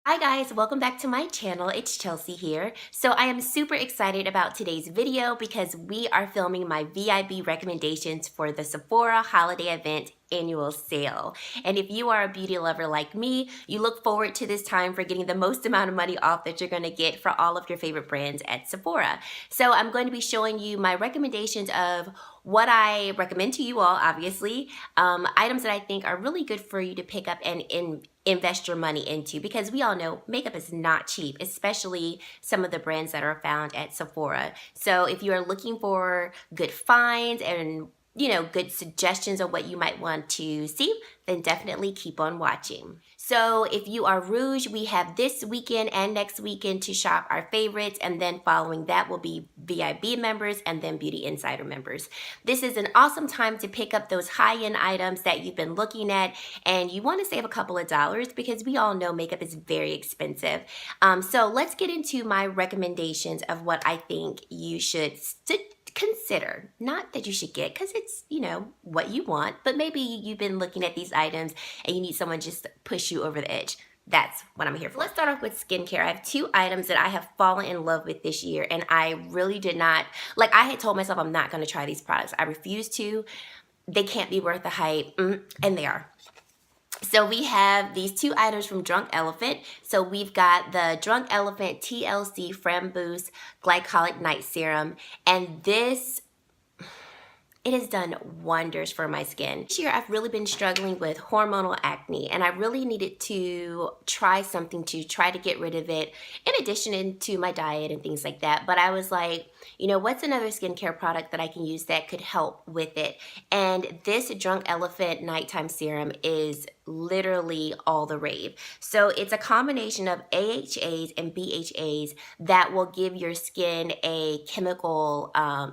Hi guys, welcome back to my channel. It's Chelsea here. So I am super excited about today's video because we are filming my VIB recommendations for the Sephora holiday event annual sale. And if you are a beauty lover like me, you look forward to this time for getting the most amount of money off that you're going to get for all of your favorite brands at Sephora. So I'm going to be showing you my recommendations of what I recommend to you all, obviously, items that I think are really good for you to pick up and invest your money into, because we all know makeup is not cheap, especially some of the brands that are found at Sephora. So if you are looking for good finds and good suggestions of what you might want to see, then definitely keep on watching. So if you are Rouge, we have this weekend and next weekend to shop our favorites, and then following that will be VIB members and then Beauty Insider members. This is an awesome time to pick up those high-end items that you've been looking at and you want to save a couple of dollars, because we all know makeup is very expensive. So let's get into my recommendations of what I think you should consider. Not that you should get, because it's, what you want, but maybe you've been looking at these items and you need someone just to push you over the edge. That's what I'm here for. Let's start off with skincare. I have two items that I have fallen in love with this year, and I really did not, I had told myself I'm not going to try these products. I refuse to. They can't be worth the hype, and they are. So we have these two items from Drunk Elephant. So we've got the Drunk Elephant TLC Framboos Glycolic Night Serum, and it has done wonders for my skin. This year, I've really been struggling with hormonal acne, and I really needed to try something to try to get rid of it, in addition to my diet and things like that. But I was like, what's another skincare product that I can use that could help with it? And this Drunk Elephant Nighttime Serum is literally all the rave. So it's a combination of AHAs and BHAs that will give your skin a chemical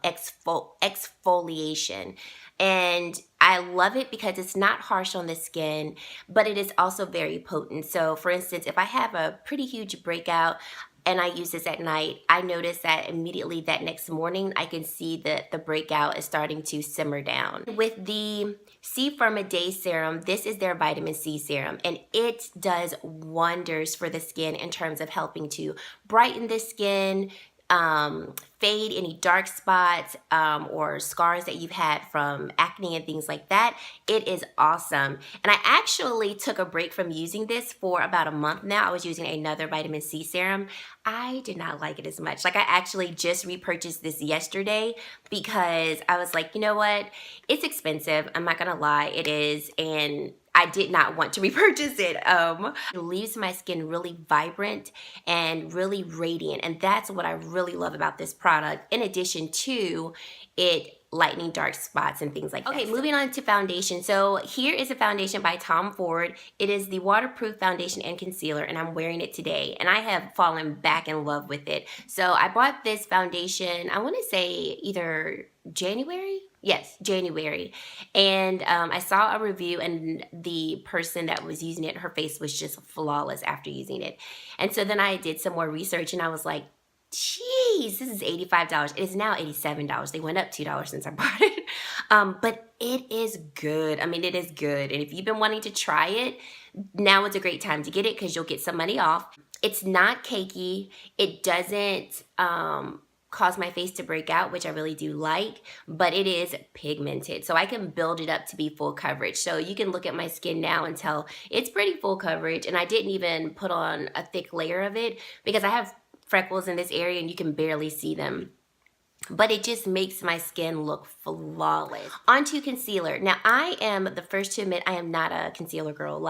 exfoliation. And I love it because it's not harsh on the skin, but it is also very potent. So for instance, if I have a pretty huge breakout and I use this at night, I notice that immediately that next morning I can see that the breakout is starting to simmer down. With the C-Firma Day Serum, this is their vitamin C serum, and it does wonders for the skin in terms of helping to brighten the skin, fade any dark spots or scars that you've had from acne and things like that. It is awesome. And I actually took a break from using this for about a month now. I was using another vitamin C serum. I did not like it as much. I actually just repurchased this yesterday because I was like, you know what? It's expensive. I'm not gonna lie, it is. And I did not want to repurchase it. It leaves my skin really vibrant and really radiant, and that's what I really love about this product, in addition to it lightening dark spots and things like that. Okay, moving on to foundation. So here is a foundation by Tom Ford. It is the waterproof foundation and concealer, and I'm wearing it today, and I have fallen back in love with it. So I bought this foundation, I want to say either January? Yes, January. And I saw a review, and the person that was using it, her face was just flawless after using it. And so then I did some more research, and I was like, geez, this is $85. It is now $87. They went up $2 since I bought it. But it is good. I mean, it is good. And if you've been wanting to try it, now is a great time to get it because you'll get some money off. It's not cakey. It doesn't cause my face to break out, which I really do like, but it is pigmented. So I can build it up to be full coverage. So you can look at my skin now and tell it's pretty full coverage. And I didn't even put on a thick layer of it because I have freckles in this area and you can barely see them. But it just makes my skin look flawless. Onto concealer. Now, I am the first to admit I am not a concealer girl.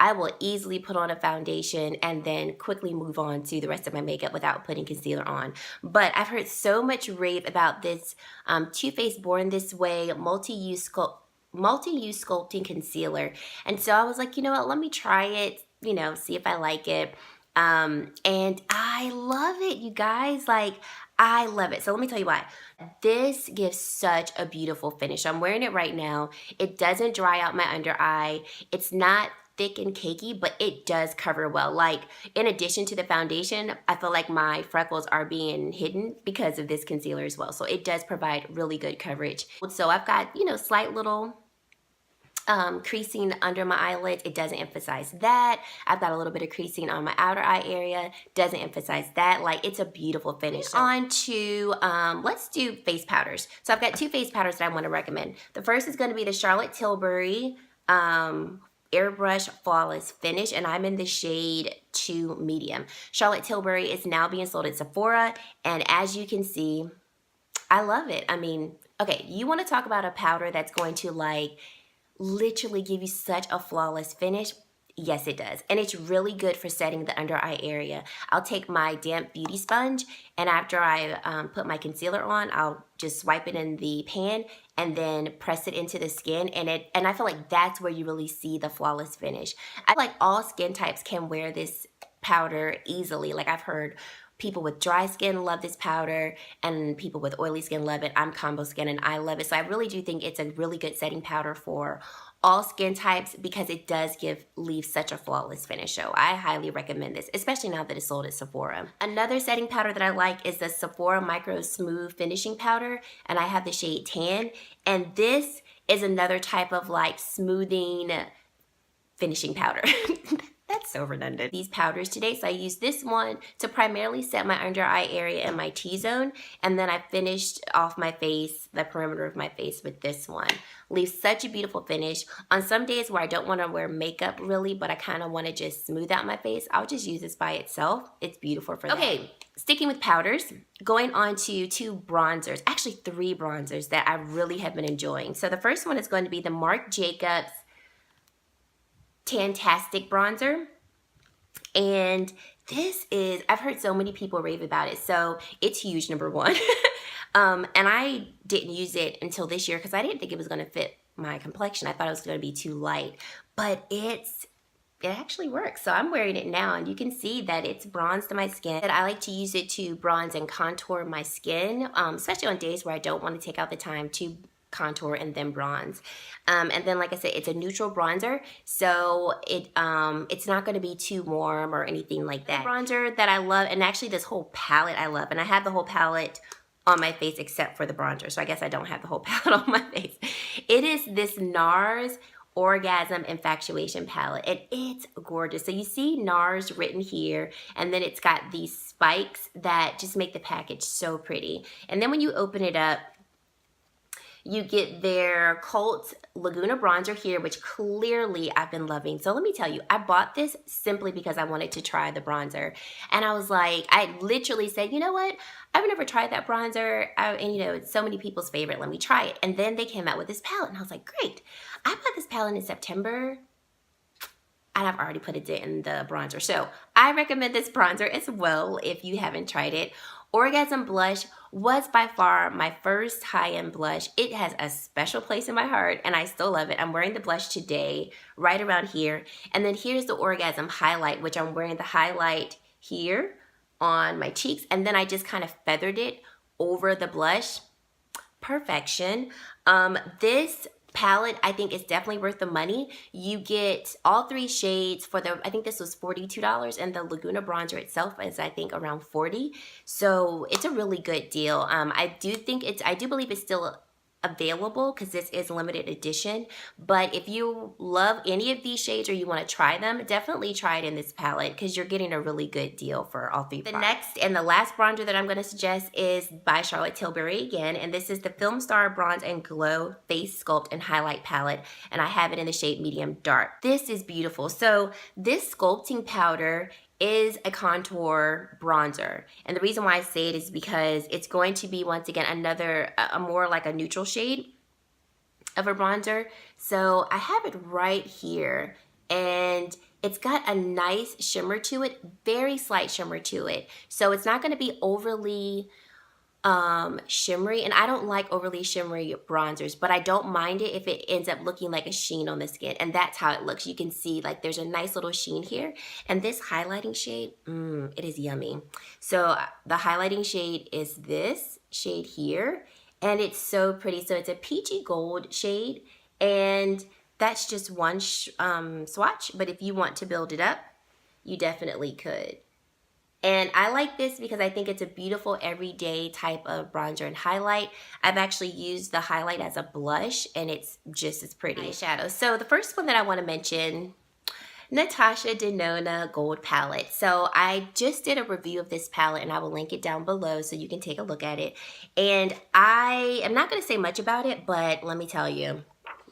I will easily put on a foundation and then quickly move on to the rest of my makeup without putting concealer on. But I've heard so much rave about this Too Faced Born This Way multi-use sculpting concealer. And so I was like, you know what, let me try it, see if I like it. And I love it, you guys. I love it. So let me tell you why. This gives such a beautiful finish. I'm wearing it right now. It doesn't dry out my under eye. It's not thick and cakey, but it does cover well. In addition to the foundation, I feel like my freckles are being hidden because of this concealer as well. So it does provide really good coverage. So I've got, slight little creasing under my eyelids, it doesn't emphasize that. I've got a little bit of creasing on my outer eye area, doesn't emphasize that. Like, it's a beautiful finish. On to, let's do face powders. So I've got two face powders that I want to recommend. The first is going to be the Charlotte Tilbury Airbrush Flawless Finish, and I'm in the shade 2 medium. Charlotte Tilbury is now being sold at Sephora, and as you can see, I love it. I mean, okay, you want to talk about a powder that's going to like literally give you such a flawless finish? Yes, it does. And it's really good for setting the under eye area. I'll take my damp beauty sponge, and after I put my concealer on, I'll just swipe it in the pan and then press it into the skin, and I feel like that's where you really see the flawless finish. I feel like all skin types can wear this powder easily. Like, I've heard people with dry skin love this powder, and people with oily skin love it. I'm combo skin and I love it. So I really do think it's a really good setting powder for all skin types because it does leave such a flawless finish. So I highly recommend this, especially now that it's sold at Sephora. Another setting powder that I like is the Sephora MicroSmooth Finishing Powder, and I have the shade Tan. And this is another type of like smoothing finishing powder. That's so redundant. These powders today, so I use this one to primarily set my under eye area and my T-zone, and then I finished off my face, the perimeter of my face, with this one. Leaves such a beautiful finish. On some days where I don't want to wear makeup really, but I kind of want to just smooth out my face, I'll just use this by itself. It's beautiful for that. Okay, sticking with powders, going on to two bronzers, actually 3 bronzers that I really have been enjoying. So the first one is going to be the Marc Jacobs Tantastic Bronzer, and this is, I've heard so many people rave about it, so it's huge, number one. And I didn't use it until this year because I didn't think it was going to fit my complexion. I thought it was going to be too light, but it actually works. So I'm wearing it now, and you can see that it's bronzed my skin. I like to use it to bronze and contour my skin, especially on days where I don't want to take out the time to contour and then bronze. And then, like I said, it's a neutral bronzer, so it's not going to be too warm or anything like that. The bronzer that I love, and actually this whole palette I love, and I have the whole palette on my face except for the bronzer, so I guess I don't have the whole palette on my face. It is this NARS Orgasm Infatuation palette, and it's gorgeous. So you see NARS written here, and then it's got these spikes that just make the package so pretty. And then when you open it up, you get their Cult Laguna bronzer here, which clearly I've been loving. So let me tell you, I bought this simply because I wanted to try the bronzer. And I was like, I literally said, you know what? I've never tried that bronzer. And you know, it's so many people's favorite. Let me try it. And then they came out with this palette, and I was like, great. I bought this palette in September, and I've already put it in the bronzer. So I recommend this bronzer as well if you haven't tried it. Orgasm Blush was by far my first high-end blush. It has a special place in my heart, and I still love it. I'm wearing the blush today, right around here. And then here's the Orgasm Highlight, which I'm wearing the highlight here on my cheeks, and then I just kind of feathered it over the blush. Perfection. This palette, I think, is definitely worth the money. You get all 3 shades for I think this was $42, and the Laguna bronzer itself is, I think, around $40. So it's a really good deal. I do believe it's still available because this is limited edition, but if you love any of these shades or you want to try them, definitely try it in this palette because you're getting a really good deal for all 3 products. The next and the last bronzer that I'm going to suggest is by Charlotte Tilbury again, and this is the Film Star Bronze and Glow Face Sculpt and Highlight Palette, and I have it in the shade Medium Dark. This is beautiful. So this sculpting powder is a contour bronzer, and the reason why I say it is because it's going to be, once again, a more like a neutral shade of a bronzer. So I have it right here, and it's got a nice shimmer to it, very slight shimmer to it. So it's not going to be overly shimmery, and I don't like overly shimmery bronzers, but I don't mind it if it ends up looking like a sheen on the skin, and that's how it looks. You can see like there's a nice little sheen here, and this highlighting shade, it is yummy. So the highlighting shade is this shade here, and it's so pretty. So it's a peachy gold shade, and that's just one swatch, but if you want to build it up, you definitely could. And I like this because I think it's a beautiful everyday type of bronzer and highlight. I've actually used the highlight as a blush and it's just as pretty. Eyeshadow. So the first one that I want to mention, Natasha Denona Gold Palette. So I just did a review of this palette and I will link it down below so you can take a look at it. And I am not going to say much about it, but let me tell you,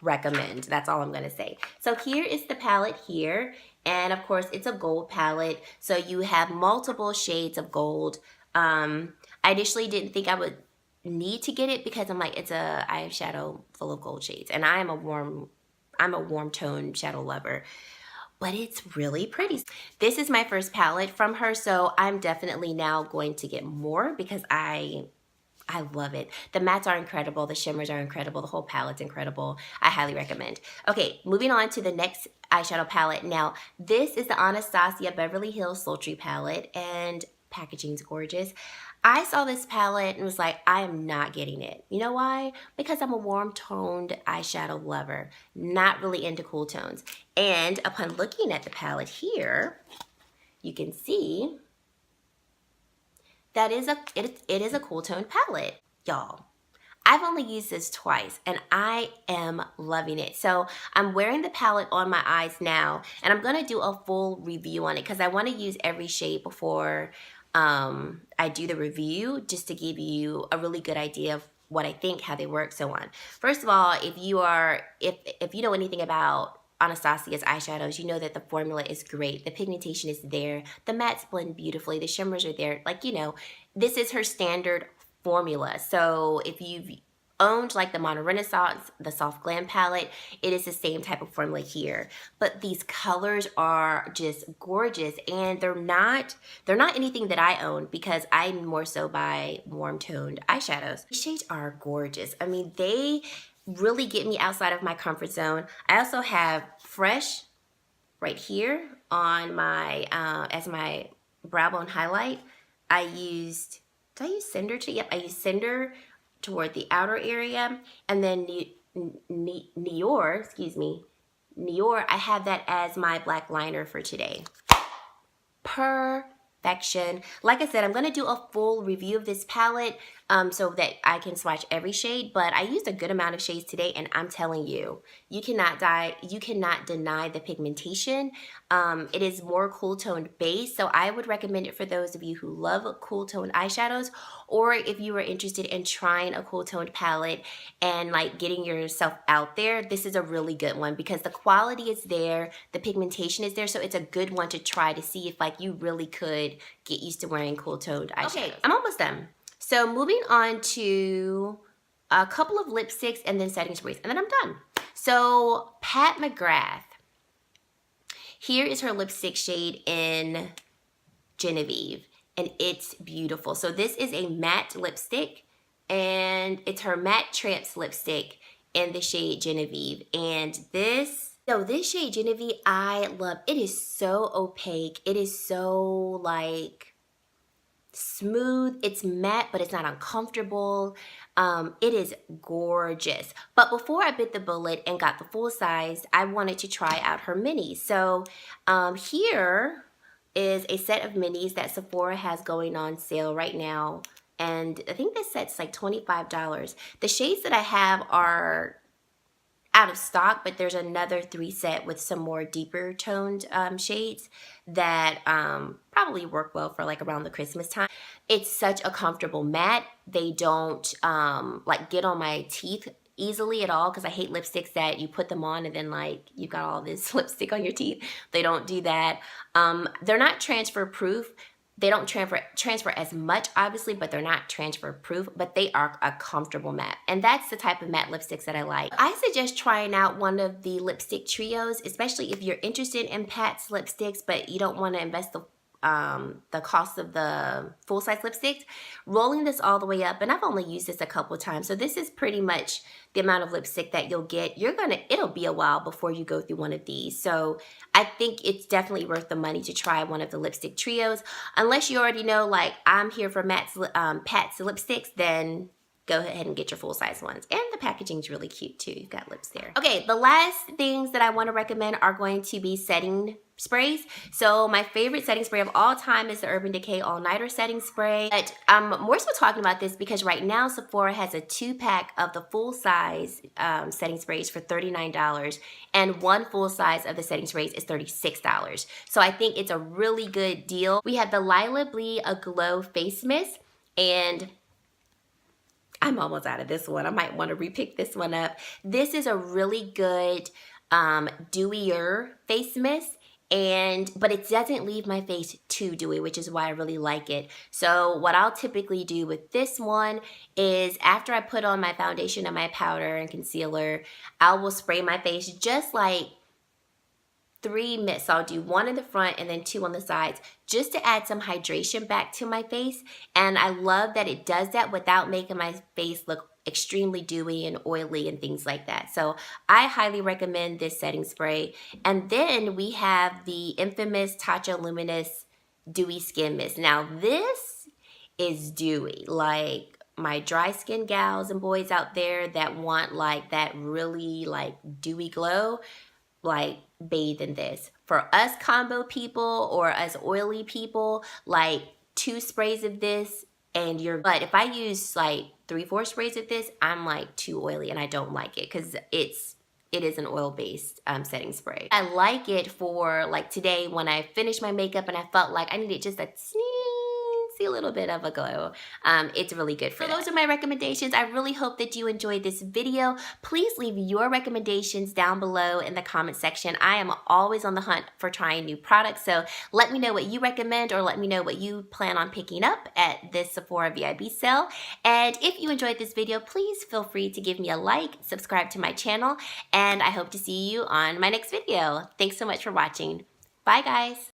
recommend. That's all I'm going to say. So here is the palette here. And of course, it's a gold palette. So you have multiple shades of gold. I initially didn't think I would need to get it because I'm like, it's a eyeshadow full of gold shades. And I'm a warm tone shadow lover. But it's really pretty. This is my first palette from her, so I'm definitely now going to get more because I love it. The mattes are incredible. The shimmers are incredible. The whole palette's incredible. I highly recommend. Okay, moving on to the next eyeshadow palette. Now, this is the Anastasia Beverly Hills Sultry palette, and packaging's gorgeous. I saw this palette and was like, I am not getting it. You know why? Because I'm a warm-toned eyeshadow lover, not really into cool tones. And upon looking at the palette here, you can see that it is a cool tone palette. Y'all, I've only used this twice and I am loving it. So I'm wearing the palette on my eyes now and I'm gonna do a full review on it because I wanna use every shade before I do the review, just to give you a really good idea of what I think, how they work, so on. First of all, if you know anything about Anastasia's eyeshadows, you know that the formula is great. The pigmentation is there. The mattes blend beautifully. The shimmers are there. Like, you know, this is her standard formula. So if you've owned like the Modern Renaissance, the Soft Glam palette, it is the same type of formula here. But these colors are just gorgeous and they're not anything that I own because I more so buy warm toned eyeshadows. These shades are gorgeous. I mean, they really get me outside of my comfort zone. I also have Fresh right here on my, as my brow bone highlight. Did I use Cinder too? Yep, I used Cinder toward the outer area, and then Nior, I have that as my black liner for today. Perfection. Like I said, I'm going to do a full review of this palette so that I can swatch every shade, but I used a good amount of shades today, and I'm telling you, you cannot deny the pigmentation. It is more cool toned base, so I would recommend it for those of you who love cool toned eyeshadows, or if you are interested in trying a cool toned palette and like getting yourself out there, this is a really good one because the quality is there, the pigmentation is there, so it's a good one to try to see if like you really could get used to wearing cool toned eyeshadows. Okay, I'm almost done. So moving on to a couple of lipsticks and then setting sprays, and then I'm done. So Pat McGrath, here is her lipstick shade in Genevieve, and it's beautiful. So this is a matte lipstick, and it's her matte Tramps lipstick in the shade Genevieve. And this shade Genevieve, I love. It is so opaque. It is so like smooth. It's matte, but it's not uncomfortable. It is gorgeous. But before I bit the bullet and got the full size, I wanted to try out her minis. So here is a set of minis that Sephora has going on sale right now. And I think this set's like $25. The shades that I have are out of stock, but there's another 3 set with some more deeper toned shades that probably work well for like around the Christmas time. It's such a comfortable matte. They don't like get on my teeth easily at all because I hate lipsticks that you put them on and then like you've got all this lipstick on your teeth. They don't do that. They're not transfer proof. They don't transfer as much, obviously, but they're not transfer proof, but they are a comfortable matte. And that's the type of matte lipsticks that I like. I suggest trying out one of the lipstick trios, especially if you're interested in Pat's lipsticks, but you don't want to invest the cost of the full-size lipsticks. Rolling this all the way up, and I've only used this a couple of times, so this is pretty much the amount of lipstick that you'll get. It'll be a while before you go through one of these. So I think it's definitely worth the money to try one of the lipstick trios. Unless you already know, like, I'm here for Pat's lipsticks, then go ahead and get your full-size ones. And the packaging's really cute too. You've got lips there. Okay, the last things that I want to recommend are going to be setting sprays. So my favorite setting spray of all time is the Urban Decay All Nighter setting spray. But I'm more so talking about this because right now Sephora has a 2-pack of the full size setting sprays for $39, and 1 full size of the setting sprays is $36. So I think it's a really good deal. We have the Lila Blee Aglow Face Mist, and I'm almost out of this one. I might want to repick this one up. This is a really good dewier face mist, but it doesn't leave my face too dewy, which is why I really like it. So what I'll typically do with this one is after I put on my foundation and my powder and concealer, I will spray my face just like 3 mists. I'll do 1 in the front and then 2 on the sides just to add some hydration back to my face. And I love that it does that without making my face look extremely dewy and oily and things like that. So I highly recommend this setting spray. And then we have the infamous Tatcha Luminous Dewy Skin Mist. Now this is dewy. Like my dry skin gals and boys out there that want like that really like dewy glow, like bathe in this. For us combo people or us oily people, like 2 sprays of this and you're, but if I use like 3-4 sprays of this, I'm like too oily and I don't like it because it is an oil-based setting spray. I like it for like today when I finished my makeup and I felt like I needed just a little bit of a glow. It's really good for that. Those are my recommendations. I really hope that you enjoyed this video. Please leave your recommendations down below in the comment section. I am always on the hunt for trying new products, so let me know what you recommend or let me know what you plan on picking up at this Sephora VIB sale. And if you enjoyed this video, please feel free to give me a like, subscribe to my channel, and I hope to see you on my next video. Thanks so much for watching. Bye guys.